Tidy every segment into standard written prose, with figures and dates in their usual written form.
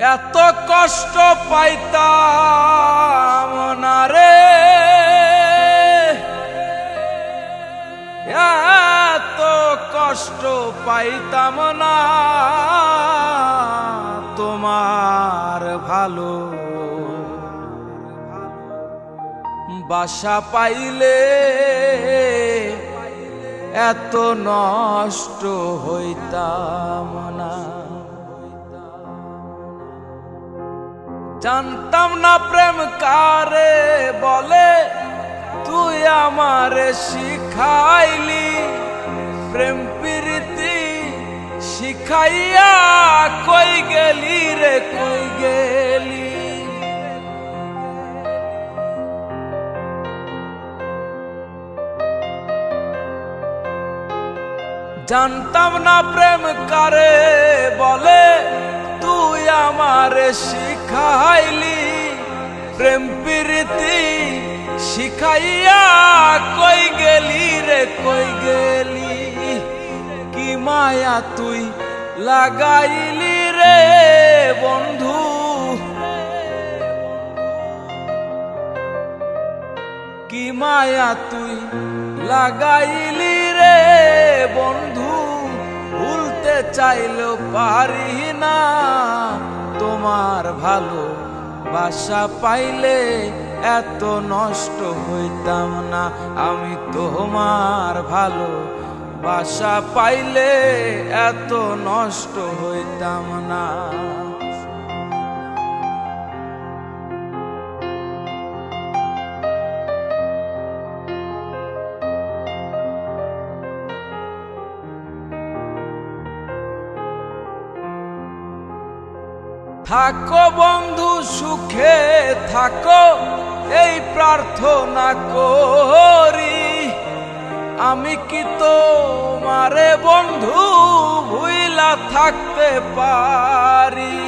এত কষ্ট পাইতাম না রে, এত কষ্ট পাইতাম না তোমার ভালো বাসা পাইলে এত নষ্ট হইতাম না। জানতাম না প্রেম কারে বলে, তুই আমারে শিখাইলি প্রেম প্রীতি শিখাইয়া কই গেলি রে কই গেলি। জানতাম না প্রেম কারে বলে, তুই আমারে শিখাইলি প্রেম প্রীতি শিখাইয়া কই গেলি রে কই গেলি। কি মায়া তুই লাগাইলি রে বন্ধু, কি মায়া তুই লাগাইলি রে বন্ধু। ভুলতে চাইলেও পারি না তোমার ভালো বাসা পাইলে এত নষ্ট হইতাম না। আমি তোমার ভালো বাসা পাইলে এত নষ্ট হইতাম না। থাকো বন্ধু সুখে থাকো এই প্রার্থনা করি। আমি কি তোমারে বন্ধু ভুইলা থাকতে পারি।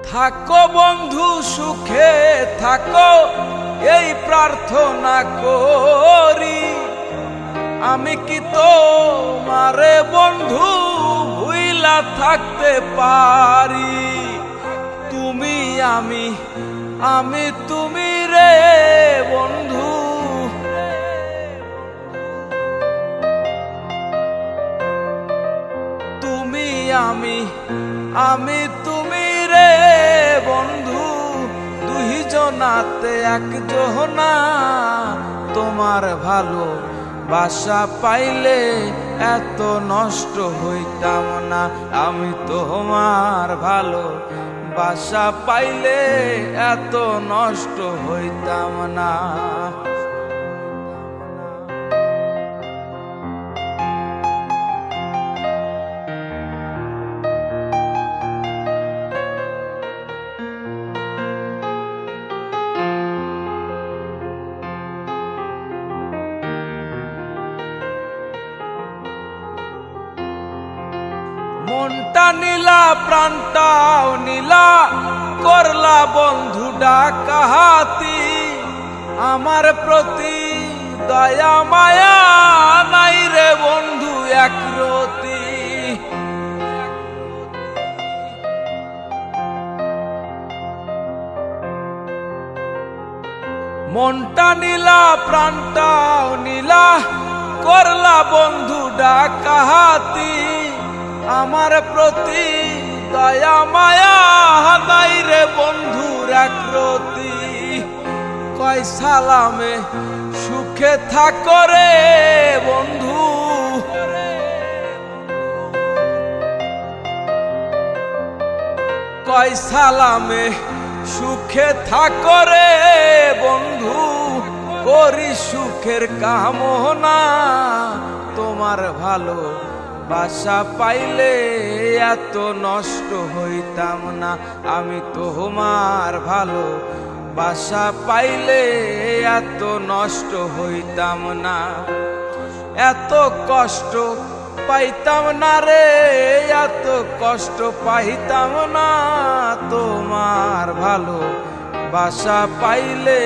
থাকো বন্ধু সুখে থাকো এই প্রার্থনা করি। আমি কি তোমারে বন্ধু ভুইলা থাকতে পারি। তুমি আমি আমি তুমি রে বন্ধু, তুমি আমি আমি তুমি রে বন্ধু। দুইজনাতে একজনা তোমার ভালো বাসা পাইলে এত নষ্ট হইতাম না। আমি তোমার ভালো বাসা পাইলে এত নষ্ট হইতাম না। মনটা নীলা প্রাণটাও নীলা করলা বন্ধু ডাকাহাতি। আমার প্রতি দয়া মায়া নাই রে বন্ধু একরতি। মনটা নীলা প্রাণটাও নীলা করলা বন্ধু ডাকাহাতি। আমার প্রতি দয়া মায়া নাই রে বন্ধুর একরতি। কয় সালামে সুখে থাকো রে বন্ধু, কয় সালামে সুখে থাকো রে বন্ধু। করি সুখের কামনা তোমার ভালো বাসা পাইলে এত নষ্ট হইতাম না। আমি তোমার ভালো বাসা পাইলে এত নষ্ট হইতাম না। এত কষ্ট পাইতাম না রে, এত কষ্ট পাইতাম না তোমার ভালো বাসা পাইলে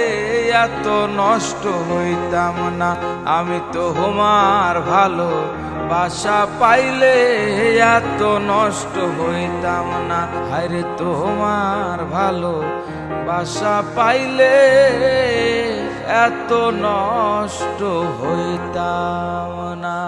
এত নষ্ট হইতাম না। আমি তোমার ভালো বাসা পাইলে এত নষ্ট হইতাম না। হায়রে তোমার ভালো বাসা পাইলে এত নষ্ট হইতাম না।